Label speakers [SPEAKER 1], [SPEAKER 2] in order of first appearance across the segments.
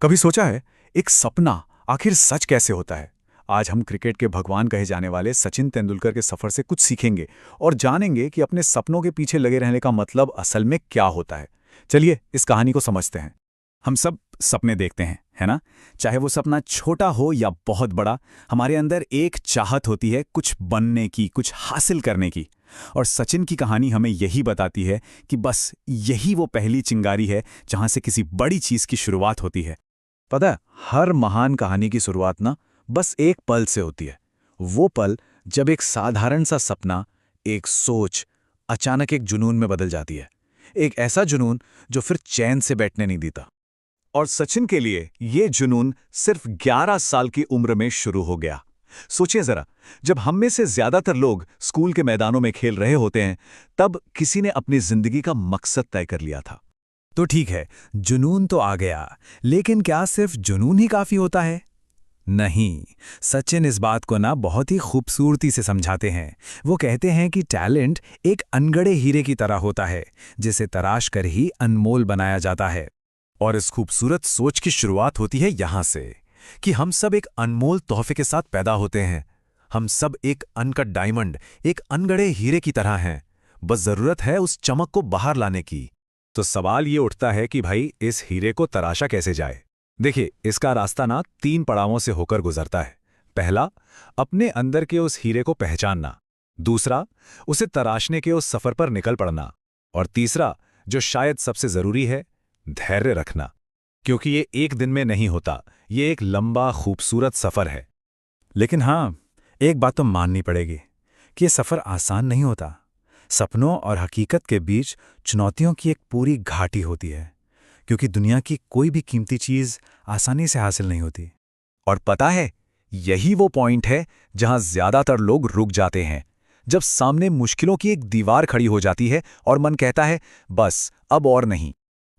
[SPEAKER 1] कभी सोचा है, एक सपना आखिर सच कैसे होता है? आज हम क्रिकेट के भगवान कहे जाने वाले सचिन तेंदुलकर के सफर से कुछ सीखेंगे और जानेंगे कि अपने सपनों के पीछे लगे रहने का मतलब असल में क्या होता है। चलिए इस कहानी को समझते हैं। हम सब सपने देखते हैं, है ना? चाहे वो सपना छोटा हो या बहुत बड़ा, हमारे अंदर एक चाहत होती है कुछ बनने की, कुछ हासिल करने की। और सचिन की कहानी हमें यही बताती है कि बस यही वो पहली चिंगारी है जहां से किसी बड़ी चीज की शुरुआत होती है। पता है, हर महान कहानी की शुरुआत ना बस एक पल से होती है। वो पल जब एक साधारण सा सपना, एक सोच, अचानक एक जुनून में बदल जाती है। एक ऐसा जुनून जो फिर चैन से बैठने नहीं देता। और सचिन के लिए ये जुनून सिर्फ 11 साल की उम्र में शुरू हो गया। सोचिए जरा, जब हम में से ज्यादातर लोग स्कूल के मैदानों में खेल रहे होते हैं, तब किसी ने अपनी जिंदगी का मकसद तय कर लिया था। तो ठीक है, जुनून तो आ गया, लेकिन क्या सिर्फ जुनून ही काफी होता है? नहीं। सचिन इस बात को ना बहुत ही खूबसूरती से समझाते हैं। वो कहते हैं कि टैलेंट एक अनगढ़े हीरे की तरह होता है, जिसे तराश कर ही अनमोल बनाया जाता है। और इस खूबसूरत सोच की शुरुआत होती है यहां से कि हम सब एक अनमोल तोहफे के साथ पैदा होते हैं। हम सब एक अनकट डायमंड, एक अनगढ़े हीरे की तरह हैं। बस जरूरत है उस चमक को बाहर लाने की। तो सवाल ये उठता है कि भाई, इस हीरे को तराशा कैसे जाए? देखिए, इसका रास्ता ना 3 पड़ावों से होकर गुजरता है। पहला, अपने अंदर के उस हीरे को पहचानना। दूसरा, उसे तराशने के उस सफर पर निकल पड़ना। और तीसरा, जो शायद सबसे जरूरी है, धैर्य रखना। क्योंकि ये एक दिन में नहीं होता, ये एक लंबा खूबसूरत सफर है। लेकिन हाँ, एक बात तो माननी पड़ेगी कि ये सफर आसान नहीं होता। सपनों और हकीकत के बीच चुनौतियों की एक पूरी घाटी होती है, क्योंकि दुनिया की कोई भी कीमती चीज आसानी से हासिल नहीं होती। और पता है, यही वो पॉइंट है जहां ज्यादातर लोग रुक जाते हैं। जब सामने मुश्किलों की एक दीवार खड़ी हो जाती है और मन कहता है, बस अब और नहीं।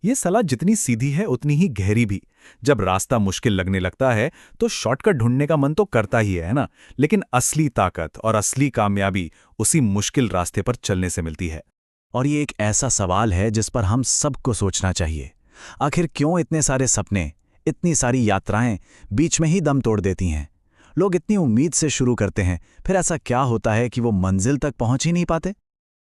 [SPEAKER 1] ये सलाह जितनी सीधी है उतनी ही गहरी भी। जब रास्ता मुश्किल लगने लगता है तो शॉर्टकट ढूंढने का मन तो करता ही है ना? लेकिन असली ताकत और असली कामयाबी उसी मुश्किल रास्ते पर चलने से मिलती है। और ये एक ऐसा सवाल है जिस पर हम सबको सोचना चाहिए। आखिर क्यों इतने सारे सपने, इतनी सारी यात्राएं बीच में ही दम तोड़ देती हैं? लोग इतनी उम्मीद से शुरू करते हैं, फिर ऐसा क्या होता है कि वो मंजिल तक पहुंच ही नहीं पाते?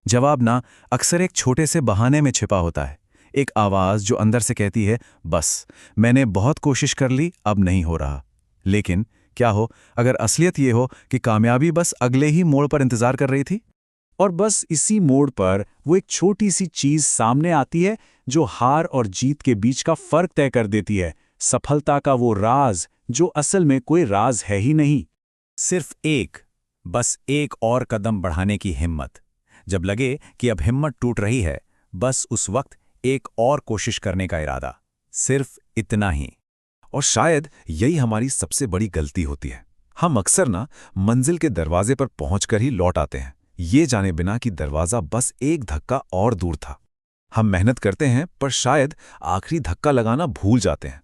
[SPEAKER 1] जवाब ना अक्सर एक छोटे से बहाने में छिपा होता है। एक आवाज जो अंदर से कहती है, बस मैंने बहुत कोशिश कर ली, अब नहीं हो रहा। लेकिन क्या हो अगर असलियत ये हो कि कामयाबी बस अगले ही मोड़ पर इंतजार कर रही थी? और बस इसी मोड़ पर वो एक छोटी सी चीज सामने आती है जो हार और जीत के बीच का फर्क तय कर देती है। सफलता का वो राज जो असल में कोई राज है ही नहीं। सिर्फ एक, बस एक और कदम बढ़ाने की हिम्मत। जब लगे कि अब हिम्मत टूट रही है, बस उस वक्त एक और कोशिश करने का इरादा। सिर्फ इतना ही। और शायद यही हमारी सबसे बड़ी गलती होती है। हम अक्सर ना मंजिल के दरवाजे पर पहुंचकर ही लौट आते हैं, ये जाने बिना कि दरवाजा बस एक धक्का और दूर था। हम मेहनत करते हैं पर शायद आखिरी धक्का लगाना भूल जाते हैं।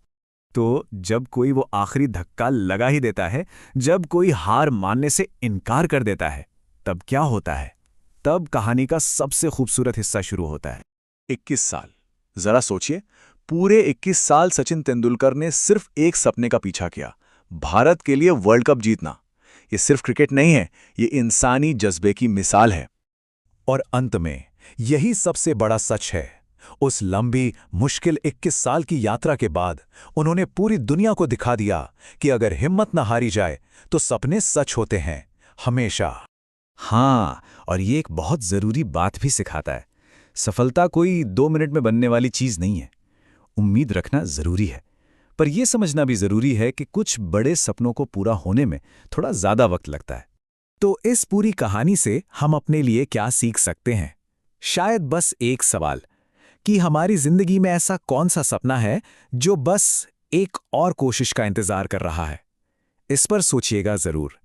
[SPEAKER 1] तो जब कोई वो आखिरी धक्का लगा ही देता है, जब कोई हार मानने से इनकार कर देता है, तब क्या होता है? तब कहानी का सबसे खूबसूरत हिस्सा शुरू होता है। 21 साल। जरा सोचिए, पूरे 21 साल सचिन तेंदुलकर ने सिर्फ एक सपने का पीछा किया, भारत के लिए वर्ल्ड कप जीतना। ये सिर्फ क्रिकेट नहीं है, ये इंसानी जज्बे की मिसाल है। और अंत में यही सबसे बड़ा सच है। उस लंबी मुश्किल 21 साल की यात्रा के बाद उन्होंने पूरी दुनिया को दिखा दिया कि अगर हिम्मत न हारी जाए तो सपने सच होते हैं, हमेशा। हाँ, और ये एक बहुत जरूरी बात भी सिखाता है। सफलता कोई 2 मिनट में बनने वाली चीज नहीं है। उम्मीद रखना जरूरी है, पर यह समझना भी जरूरी है कि कुछ बड़े सपनों को पूरा होने में थोड़ा ज्यादा वक्त लगता है। तो इस पूरी कहानी से हम अपने लिए क्या सीख सकते हैं? शायद बस एक सवाल कि हमारी जिंदगी में ऐसा कौन सा सपना है जो बस एक और कोशिश का इंतजार कर रहा है। इस पर सोचिएगा जरूर।